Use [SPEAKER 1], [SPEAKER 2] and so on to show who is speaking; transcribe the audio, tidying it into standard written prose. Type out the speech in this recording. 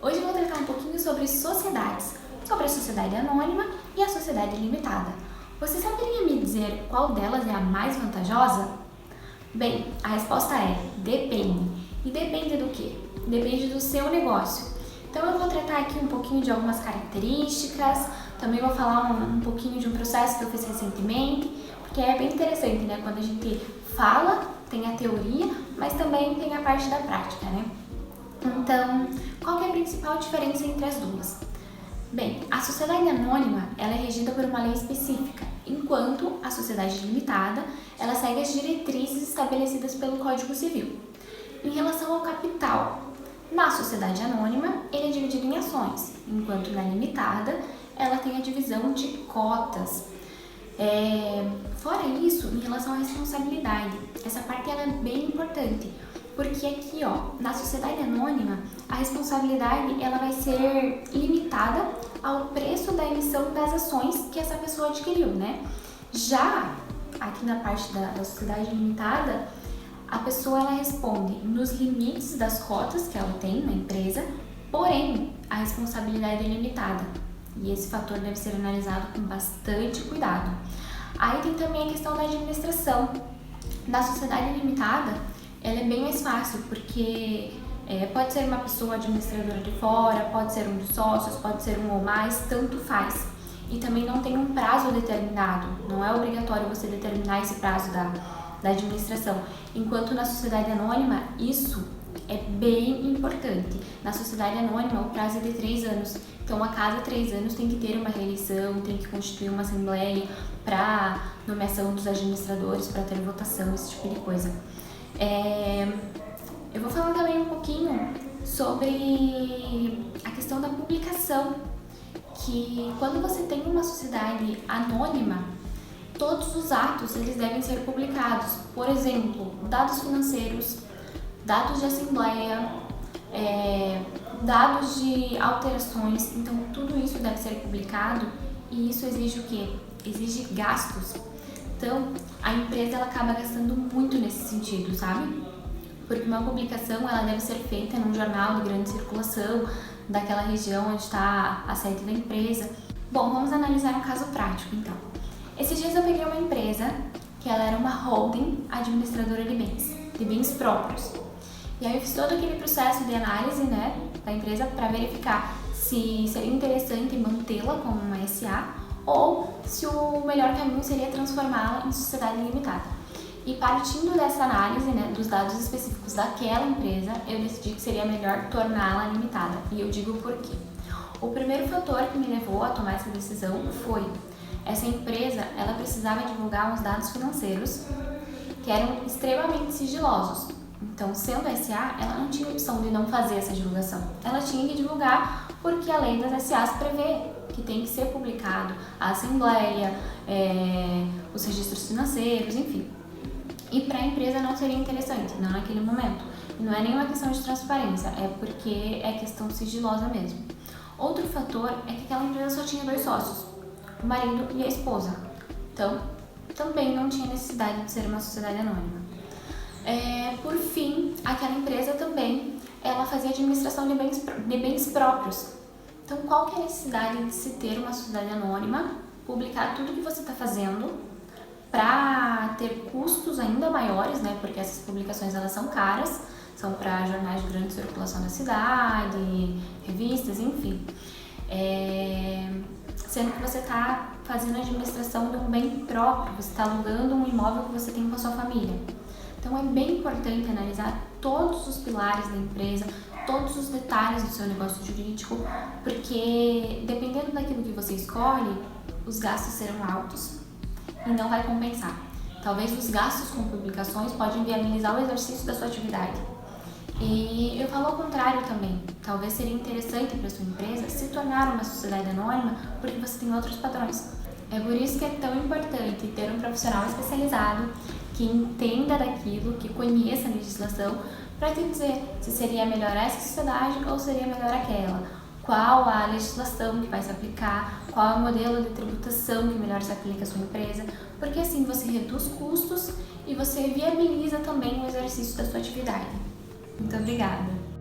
[SPEAKER 1] Hoje eu vou tratar um pouquinho sobre sociedades, sobre a sociedade anônima e a sociedade limitada. Você saberia me dizer qual delas é a mais vantajosa? Bem, a resposta é depende. E depende do quê? Depende do seu negócio. Então eu vou tratar aqui um pouquinho de algumas características, também vou falar um pouquinho de um processo que eu fiz recentemente, porque é bem interessante, né? Quando a gente fala, tem a teoria, mas também tem a parte da prática, né? Então, qual que é a principal diferença entre as duas? Bem, a sociedade anônima ela é regida por uma lei específica, enquanto a sociedade limitada ela segue as diretrizes estabelecidas pelo Código Civil. Em relação ao capital, na sociedade anônima ele é dividido em ações, enquanto na limitada ela tem a divisão de cotas. Fora isso, em relação à responsabilidade, essa parte ela é bem importante, porque aqui, na sociedade anônima, a responsabilidade ela vai ser limitada ao preço da emissão das ações que essa pessoa adquiriu, né? Já aqui na parte da sociedade limitada, a pessoa ela responde nos limites das cotas que ela tem na empresa, porém a responsabilidade é limitada e esse fator deve ser analisado com bastante cuidado. Aí tem também a questão da administração. Na sociedade limitada, ela é bem mais fácil, porque pode ser uma pessoa administradora de fora, pode ser um dos sócios, pode ser um ou mais, tanto faz. E também não tem um prazo determinado, não é obrigatório você determinar esse prazo da administração. Enquanto na sociedade anônima, isso é bem importante. Na sociedade anônima, o prazo é de 3 anos. Então, a cada 3 anos tem que ter uma reeleição, tem que constituir uma assembleia para nomeação dos administradores, para ter votação, esse tipo de coisa. Eu vou falar também um pouquinho sobre a questão da publicação, que quando você tem uma sociedade anônima, todos os atos eles devem ser publicados. Por exemplo, dados financeiros, dados de assembleia, dados de alterações, então tudo isso deve ser publicado e isso exige o quê? Exige gastos. Então, a empresa ela acaba gastando muito nesse sentido, sabe? Porque uma publicação ela deve ser feita num jornal de grande circulação daquela região onde está a sede da empresa. Bom, vamos analisar um caso prático, então. Esses dias eu peguei uma empresa que ela era uma holding administradora de bens próprios. E aí eu fiz todo aquele processo de análise, né, da empresa para verificar se seria interessante mantê-la como uma SA ou se o melhor caminho seria transformá-la em sociedade limitada. E partindo dessa análise, né, dos dados específicos daquela empresa, eu decidi que seria melhor torná-la limitada. E eu digo por quê. O primeiro fator que me levou a tomar essa decisão foi essa empresa, ela precisava divulgar uns dados financeiros que eram extremamente sigilosos. Então, sendo SA, ela não tinha opção de não fazer essa divulgação. Ela tinha que divulgar porque a lei das SAs prevê que tem que ser publicado a assembleia, os registros financeiros, enfim. E para a empresa não seria interessante, não naquele momento. E não é nenhuma questão de transparência, é porque é questão sigilosa mesmo. Outro fator é que aquela empresa só tinha 2 sócios, o marido e a esposa. Então, também não tinha necessidade de ser uma sociedade anônima. Por fim, aquela empresa também, ela fazia administração de bens próprios. Então, qual que é a necessidade de se ter uma sociedade anônima, publicar tudo que você está fazendo, para ter custos ainda maiores, né? Porque essas publicações elas são caras, são para jornais de grande circulação da cidade, revistas, enfim. Sendo que você está fazendo a administração de um bem próprio, você está alugando um imóvel que você tem com a sua família. Então é bem importante analisar todos os pilares da empresa, todos os detalhes do seu negócio jurídico, porque dependendo daquilo que você escolhe, os gastos serão altos e não vai compensar. Talvez os gastos com publicações podem viabilizar o exercício da sua atividade. E eu falo ao contrário também. Talvez seria interessante para a sua empresa se tornar uma sociedade anônima porque você tem outros padrões. É por isso que é tão importante ter um profissional especializado que entenda daquilo, que conheça a legislação, para te dizer se seria melhor essa sociedade ou seria melhor aquela. qual a legislação que vai se aplicar, qual é o modelo de tributação que melhor se aplica à sua empresa, porque assim você reduz custos e você viabiliza também o exercício da sua atividade. Muito obrigada!